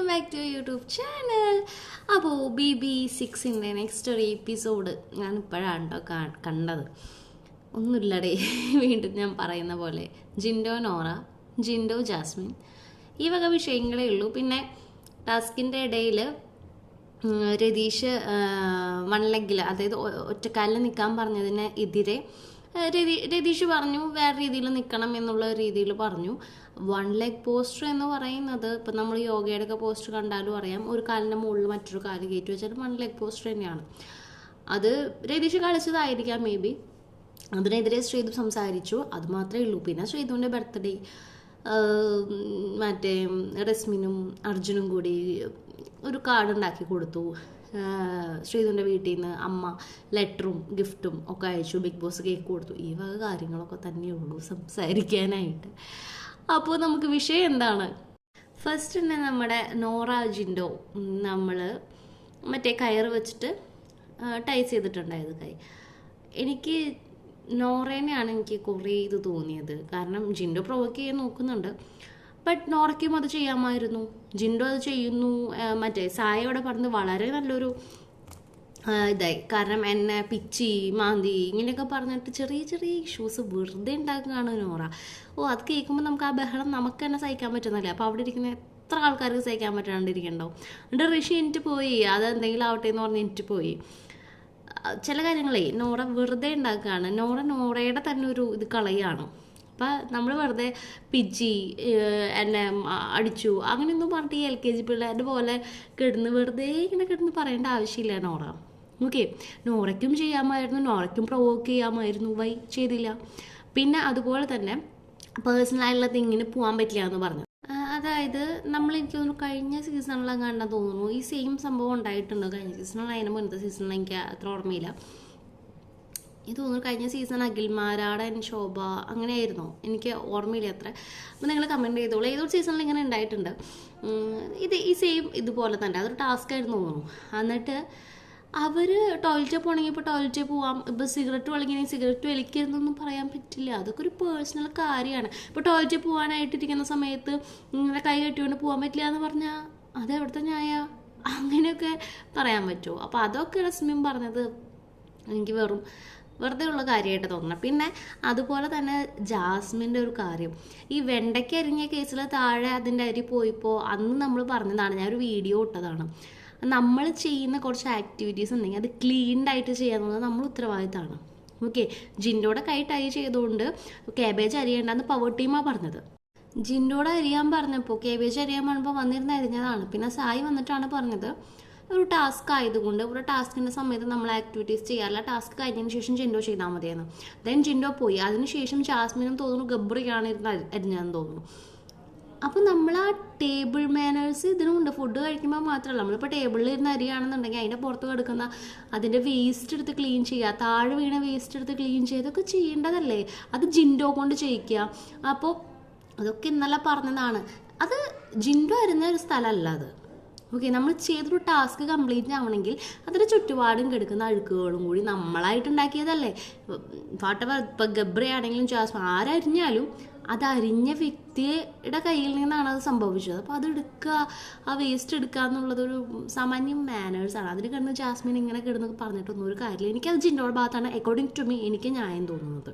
Back to YouTube channel. അപ്പോൾ BB6 next ഒരു episode ഞാൻ ഇപ്പോഴാണ് കേട്ടോ കണ്ടത്. ഒന്നുമില്ലടേ, വീണ്ടും ഞാൻ പറയുന്ന പോലെ ജിൻഡോ നോറ, ജിൻഡോ ജാസ്മിൻ, ഈ വക വിഷയങ്ങളേ ഉള്ളൂ. പിന്നെ ടാസ്കിൻ്റെ ഇടയിൽ രതീഷ് വൺ ലെഗിൽ, അതായത് ഒറ്റക്കാലിൽ നിൽക്കാൻ പറഞ്ഞതിന് എതിരെ രതീഷ് പറഞ്ഞു വേറെ രീതിയിൽ നിൽക്കണം എന്നുള്ള രീതിയിൽ പറഞ്ഞു. വൺ ലെഗ് പോസ്റ്റർ എന്ന് പറയുന്നത് ഇപ്പം നമ്മൾ യോഗയുടെ ഒക്കെ പോസ്റ്റർ കണ്ടാലും അറിയാം, ഒരു കാലിൻ്റെ മുകളിൽ മറ്റൊരു കാല് കയറ്റി വെച്ചാൽ വൺ ലെഗ് പോസ്റ്റർ തന്നെയാണ്. അത് രതീഷ് കളിച്ചതായിരിക്കാം മേ ബി. അതിനെതിരെ ശ്രീതു സംസാരിച്ചു, അത് മാത്രമേ ഉള്ളൂ. പിന്നെ ശ്രീതുവിൻ്റെ ബർത്ത്ഡേ മറ്റേ റസ്മിനും അർജുനും കൂടി ഒരു കാർഡ് ഉണ്ടാക്കി കൊടുത്തു. ശ്രീതുവിൻ്റെ വീട്ടിൽ നിന്ന് അമ്മ ലെറ്ററും ഗിഫ്റ്റും ഒക്കെ അയച്ചു, ബിഗ് ബോസ് കേക്ക് കൊടുത്തു. ഈ വക കാര്യങ്ങളൊക്കെ തന്നെയുള്ളൂ സംസാരിക്കാനായിട്ട്. അപ്പോൾ നമുക്ക് വിഷയം എന്താണ്? ഫസ്റ്റ് തന്നെ നമ്മുടെ നോറ ജിൻഡോ നമ്മൾ മറ്റേ കയറ് വെച്ചിട്ട് ടൈസ് ചെയ്തിട്ടുണ്ടായത് കൈ. എനിക്ക് നോറേനെയാണ് എനിക്ക് കുറേ ഇത് തോന്നിയത്. കാരണം ജിൻഡോ പ്രൊവോക്ക് ചെയ്യാൻ നോക്കുന്നുണ്ട്, ബട്ട് നോറയ്ക്കും അത് ചെയ്യാമായിരുന്നു. ജിൻഡോ അത് ചെയ്യുന്നു. മറ്റേ സായയോടെ പറഞ്ഞത് വളരെ നല്ലൊരു ഇതായി. കാരണം എന്നെ പിച്ചി മാന്തി ഇങ്ങനെയൊക്കെ പറഞ്ഞിട്ട് ചെറിയ ചെറിയ ഇഷ്യൂസ് വെറുതെ ഉണ്ടാക്കുകയാണ് നോറ. അത് കേൾക്കുമ്പോൾ നമുക്ക് ആ ബഹളം നമുക്ക് തന്നെ സഹിക്കാൻ പറ്റുന്നില്ല. അപ്പോൾ അവിടെ ഇരിക്കുന്ന എത്ര ആൾക്കാർക്ക് സഹിക്കാൻ പറ്റാണ്ടിരിക്കണ്ടാവും. എന്നിട്ട് ഋഷി എനിക്ക് പോയി, അത് എന്തെങ്കിലും ആവട്ടെ എന്ന് പറഞ്ഞ് എനിക്ക് പോയി. ചില കാര്യങ്ങളെ നോറ വെറുതെ ഉണ്ടാക്കുകയാണ്. നോറയുടെ തന്നെ ഒരു ഇത് കളയാണ്. അപ്പം നമ്മൾ വെറുതെ പിച്ചി എന്നെ അടിച്ചു അങ്ങനെയൊന്നും പറഞ്ഞിട്ട് ഈ LKG പിള്ളേരുടെ പോലെ വെറുതെ ഇങ്ങനെ കിടന്ന് പറയേണ്ട ആവശ്യമില്ല നോറ. ഓക്കെ, നോറയ്ക്കും ചെയ്യാമായിരുന്നു, നോറയ്ക്കും പ്രൊവോക്ക് ചെയ്യാമായിരുന്നു, ചെയ്തില്ല. പിന്നെ അതുപോലെ തന്നെ പേഴ്സണലായിട്ടുള്ള തിങ്ങിന് പോകാൻ പറ്റില്ല എന്ന് പറഞ്ഞു. അതായത് എനിക്ക് തോന്നുന്നു കഴിഞ്ഞ സീസണിലും കണ്ടാൽ തോന്നുന്നു ഈ സെയിം സംഭവം ഉണ്ടായിട്ടുണ്ട്. കഴിഞ്ഞ സീസണിൽ, അതിന് മുന്നത്തെ സീസണിൽ എനിക്ക് അത്ര ഓർമ്മയില്ല. ഇത് തോന്നുന്നു കഴിഞ്ഞ സീസൺ അഖിൽമാരാടൻ ശോഭ അങ്ങനെയായിരുന്നോ, എനിക്ക് ഓർമ്മയില്ല അത്ര. അപ്പോൾ നിങ്ങൾ കമൻറ്റ് ചെയ്തോളൂ ഏതൊരു സീസണിൽ ഇങ്ങനെ ഉണ്ടായിട്ടുണ്ട്. ഈ സെയിം ഇതുപോലെ തന്നെ അതൊരു ടാസ്ക് ആയിരുന്നു തോന്നുന്നു. എന്നിട്ട് അവർ ടോയ്ലറ്റിൽ പോകണമെങ്കിൽ ഇപ്പോൾ ടോയ്ലറ്റിൽ പോവാം. ഇപ്പോൾ സിഗരറ്റ് വലിക്കണമെങ്കിൽ സിഗരറ്റ് വലിക്കരുതെന്നൊന്നും പറയാൻ പറ്റില്ല. അതൊക്കെ ഒരു പേഴ്സണൽ കാര്യമാണ്. ഇപ്പോൾ ടോയ്ലറ്റിൽ പോകാനായിട്ടിരിക്കുന്ന സമയത്ത് ഇങ്ങനെ കൈ കെട്ടിക്കൊണ്ട് പോകാൻ പറ്റില്ല എന്ന് പറഞ്ഞാൽ അത് എവിടുത്തെ ന്യായ? അങ്ങനെയൊക്കെ പറയാൻ പറ്റുമോ? അപ്പോൾ അതൊക്കെ റസ്മിൻ പറഞ്ഞത് എനിക്ക് വെറുതെ ഉള്ള കാര്യമായിട്ട് തോന്നണം. പിന്നെ അതുപോലെ തന്നെ ജാസ്മിൻ്റെ ഒരു കാര്യം, ഈ വെണ്ടയ്ക്ക് അരിഞ്ഞ കേസിൽ താഴെ അതിൻ്റെ അരി പോയിപ്പോൾ അന്ന് നമ്മൾ പറഞ്ഞതാണ്, ഞാനൊരു വീഡിയോ ഇട്ടതാണ്. നമ്മൾ ചെയ്യുന്ന കുറച്ച് ആക്ടിവിറ്റീസ് ഉണ്ടെങ്കിൽ അത് ക്ലീൻഡായിട്ട് ചെയ്യാന്നുള്ളത് നമ്മൾ ഉത്തരവാദിത്തമാണ്. ഓക്കെ, ജിൻഡോയുടെ കൈ ടൈ ചെയ്തുകൊണ്ട് കാബേജ് അരിയേണ്ടെന്ന് പവർ ടീമാണ് പറഞ്ഞത്. ജിൻഡോയുടെ അരിയാൻ പറഞ്ഞപ്പോൾ കാബേജ് അരിയാൻ പറഞ്ഞപ്പോൾ വന്നിരുന്ന് അരിഞ്ഞതാണ്. പിന്നെ സായി വന്നിട്ടാണ് പറഞ്ഞത് ഒരു ടാസ്ക് ആയതുകൊണ്ട് ഒരു ടാസ്കിൻ്റെ സമയത്ത് നമ്മൾ ആക്ടിവിറ്റീസ് ചെയ്യാറില്ല, ടാസ്ക് കഴിഞ്ഞതിന് ശേഷം ജിൻഡോ ചെയ്താൽ മതിയെന്ന്. ദെൻ ജിൻഡോ പോയി. അതിനുശേഷം ജാസ്മിനും തോന്നുന്നു ഗബ്രിയാണ് ഇരുന്ന് അരിഞ്ഞതെന്ന് തോന്നുന്നു. അപ്പോൾ നമ്മൾ ആ ടേബിൾ മാനേഴ്സ് ഇതിനുണ്ട്. ഫുഡ് കഴിക്കുമ്പോൾ മാത്രമല്ല, നമ്മളിപ്പോൾ ടേബിളിൽ ഇരുന്ന് അരിയാണെന്നുണ്ടെങ്കിൽ അതിൻ്റെ പുറത്ത് കിടക്കുന്ന അതിൻ്റെ വേസ്റ്റ് എടുത്ത് ക്ലീൻ ചെയ്യുക, താഴെ വീണ വേസ്റ്റ് എടുത്ത് ക്ലീൻ ചെയ്യുക, ഇതൊക്കെ ചെയ്യേണ്ടതല്ലേ? അത് ജിൻഡോ കൊണ്ട് ചെയ്യിക്കുക. അപ്പോൾ അതൊക്കെ ഇന്നലെ പറഞ്ഞതാണ്. അത് ജിൻഡോ അരിഞ്ഞ ഒരു സ്ഥലമല്ല അത്. ഓക്കെ, നമ്മൾ ചെയ്തൊരു ടാസ്ക് കംപ്ലീറ്റ് ആവണമെങ്കിൽ അതിൻ്റെ ചുറ്റുപാടും കിടക്കുന്ന അഴുക്കുകളും കൂടി നമ്മളായിട്ടുണ്ടാക്കിയതല്ലേ. വാട്ടവർ ഇപ്പോൾ ഗബ്രയാണെങ്കിലും ജാസ്മിൻ ആരരിഞ്ഞാലും അത് അരിഞ്ഞ വ്യക്തിയുടെ കയ്യിൽ നിന്നാണ് അത് സംഭവിച്ചത്. അപ്പോൾ അത് എടുക്കുക, ആ വേസ്റ്റ് എടുക്കുക എന്നുള്ളതൊരു സാമാന്യ മാനേഴ്സാണ്. അതിന് കിടന്ന് ജാസ്മിൻ ഇങ്ങനെ കിടന്ന് പറഞ്ഞിട്ടൊന്നും ഒരു കാര്യമില്ല. എനിക്കത് ജിൻഡോയുടെ ഭാഗത്താണ് അക്കോർഡിംഗ് ടു മീ എനിക്ക് ന്യായം തോന്നുന്നത്.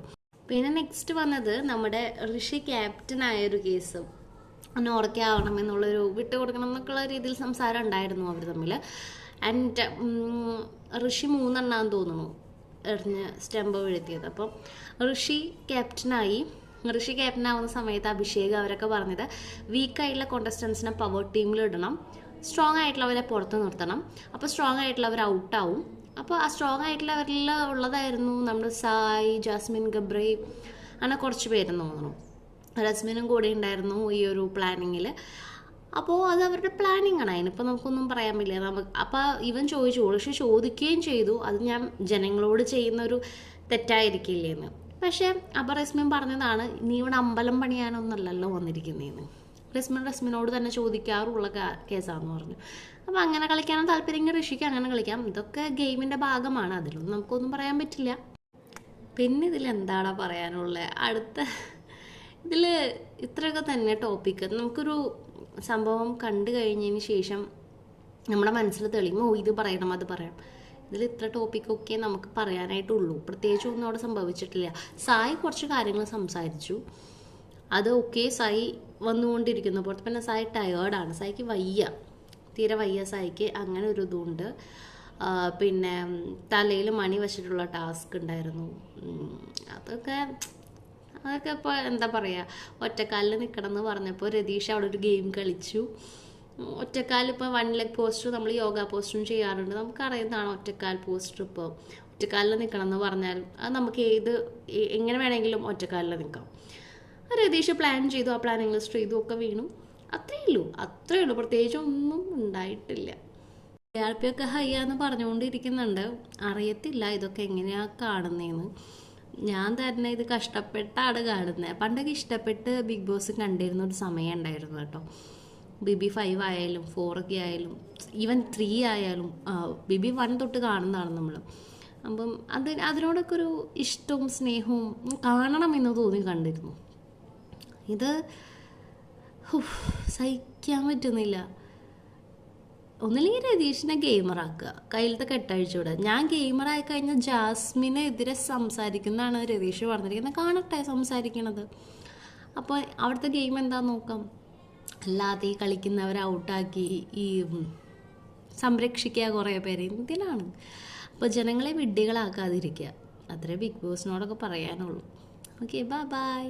പിന്നെ നെക്സ്റ്റ് വന്നത് നമ്മുടെ ഋഷി ക്യാപ്റ്റനായൊരു കേസ്. നോറയ്ക്ക് ആവണം എന്നുള്ളൊരു വിട്ടുകൊടുക്കണം എന്നൊക്കെയുള്ള രീതിയിൽ സംസാരം ഉണ്ടായിരുന്നു അവർ തമ്മിൽ. ആൻഡ് ഋഷി 3 എണ്ണാന്ന് തോന്നുന്നു എറിഞ്ഞ് സ്റ്റംപ് വീഴ്ത്തിയത്. അപ്പം ഋഷി ക്യാപ്റ്റനാവുന്ന സമയത്ത് അഭിഷേക് അവരൊക്കെ പറഞ്ഞത് വീക്കായിട്ടുള്ള കോണ്ടസ്റ്റൻസിനെ പവർ ടീമിൽ ഇടണം, സ്ട്രോങ് ആയിട്ടുള്ളവരെ പുറത്ത് നിർത്തണം, അപ്പോൾ സ്ട്രോങ് ആയിട്ടുള്ളവർ ഔട്ടാവും. അപ്പോൾ ആ സ്ട്രോങ് ആയിട്ടുള്ളവരിൽ ഉള്ളതായിരുന്നു നമ്മുടെ സായി, ജാസ്മിൻ, ഗബ്രി, അങ്ങനെ കുറച്ച് പേരെന്ന് തോന്നുന്നു. റസ്മിനും കൂടെ ഉണ്ടായിരുന്നു ഈ ഒരു പ്ലാനിങ്ങിൽ. അപ്പോൾ അത് അവരുടെ പ്ലാനിങ് ആണ്, അതിനിപ്പോൾ നമുക്കൊന്നും പറയാൻ പറ്റില്ല. അപ്പോൾ ഇവൻ ഋഷി ചോദിക്കുകയും ചെയ്തു, അത് ഞാൻ ജനങ്ങളോട് ചെയ്യുന്നൊരു തെറ്റായിരിക്കില്ലേന്ന്. പക്ഷേ അപ്പോൾ റസ്മിൻ പറഞ്ഞതാണ്, നീ ഇവിടെ അമ്പലം പണിയാനൊന്നല്ലല്ലോ വന്നിരിക്കുന്നതെന്ന്. റസ്മിനോട് തന്നെ ചോദിക്കാറുള്ള കേസാണെന്ന് പറഞ്ഞു. അപ്പോൾ അങ്ങനെ കളിക്കാനും താല്പര്യമെങ്കിൽ ഋഷിക്ക് അങ്ങനെ കളിക്കാം. ഇതൊക്കെ ഗെയിമിൻ്റെ ഭാഗമാണ്, അതിലൊന്നും നമുക്കൊന്നും പറയാൻ പറ്റില്ല. പിന്നെ ഇതിലെന്താണോ പറയാനുള്ളത്? ഇതിൽ ഇത്രയൊക്കെ തന്നെ ടോപ്പിക്ക്. നമുക്കൊരു സംഭവം കണ്ടു കഴിഞ്ഞതിന് ശേഷം നമ്മുടെ മനസ്സിൽ തെളിയും, ഓ ഇത് പറയണം അത് പറയണം. ഇതിൽ ഇത്ര ടോപ്പിക്കൊക്കെ നമുക്ക് പറയാനായിട്ടുള്ളൂ, പ്രത്യേകിച്ച് ഒന്നും അവിടെ സംഭവിച്ചിട്ടില്ല. സായി കുറച്ച് കാര്യങ്ങൾ സംസാരിച്ചു, അത് ഓക്കെ. സായി വന്നുകൊണ്ടിരിക്കുന്നു പുറത്ത്. പിന്നെ സായി ടയേർഡാണ്, സായിക്ക് വയ്യ, തീരെ വയ്യ സായിക്ക്. അങ്ങനെ ഒരു ഇതുണ്ട്. പിന്നെ തലയിൽ മണി വെച്ചിട്ടുള്ള ടാസ്ക് ഉണ്ടായിരുന്നു. അതൊക്കെ ഇപ്പോൾ എന്താ പറയുക, ഒറ്റക്കാലിൽ നിൽക്കണം എന്ന് പറഞ്ഞപ്പോൾ രതീഷ് അവിടെ ഒരു ഗെയിം കളിച്ചു. ഒറ്റക്കാൽ ഇപ്പോൾ 1 leg പോസ്റ്റർ നമ്മൾ യോഗ പോസ്റ്ററും ചെയ്യാറുണ്ട്, നമുക്കറിയുന്നതാണ് ഒറ്റക്കാൽ പോസ്റ്റർ. ഇപ്പോൾ ഒറ്റക്കാലിൽ നിൽക്കണം എന്ന് പറഞ്ഞാൽ അത് നമുക്ക് എങ്ങനെ വേണമെങ്കിലും ഒറ്റക്കാലിൽ നിൽക്കാം. രതീഷ് പ്ലാൻ ചെയ്തു, ആ പ്ലാൻ ഇംഗ്ലീഷ് ചെയ്തു, ഒക്കെ വീണു. അത്രയേ ഉള്ളൂ, പ്രത്യേകിച്ച് ഒന്നും ഉണ്ടായിട്ടില്ല. TRP ഒക്കെ ഹയ്യാന്ന് പറഞ്ഞുകൊണ്ടിരിക്കുന്നുണ്ട്, അറിയത്തില്ല ഇതൊക്കെ എങ്ങനെയാണ് കാണുന്നതെന്ന്. ഞാൻ തന്നെ ഇത് കഷ്ടപ്പെട്ടാണ് കാണുന്നത്. പണ്ടൊക്കെ ഇഷ്ടപ്പെട്ട് ബിഗ് ബോസ് കണ്ടിരുന്ന ഒരു സമയം ഉണ്ടായിരുന്നു കേട്ടോ. BB5 ആയാലും 4 ഒക്കെ ആയാലും ഈവൻ 3 ആയാലും BB1 തൊട്ട് കാണുന്നതാണ് നമ്മൾ. അപ്പം അതിനോടൊക്കെ ഒരു ഇഷ്ടവും സ്നേഹവും കാണണമെന്ന് തോന്നി കണ്ടിരുന്നു. ഇത് സഹിക്കാൻ പറ്റുന്നില്ല. ഒന്നില്ലെങ്കിൽ രതീഷിനെ ഗെയിമറാക്കുക, കയ്യിലത്തെ കെട്ടഴിച്ചുവിടുക. ഞാൻ ഗെയിമറായി കഴിഞ്ഞാൽ ജാസ്മിനെതിരെ സംസാരിക്കുന്നതാണ് രതീഷ് പറഞ്ഞിരിക്കുന്നത്. കാണട്ടെ സംസാരിക്കണത്. അപ്പോൾ അവിടുത്തെ ഗെയിം എന്താണെന്ന് നോക്കാം. അല്ലാതെ ഈ കളിക്കുന്നവരെ ഔട്ടാക്കി ഈ സംരക്ഷിക്കുക കുറേ പേര്, ഇതിലാണ്. അപ്പോൾ ജനങ്ങളെ വിഡ്ഢികളാക്കാതിരിക്കുക, അത്രേ ബിഗ് ബോസിനോടൊക്കെ പറയാനുള്ളൂ. Okay, by.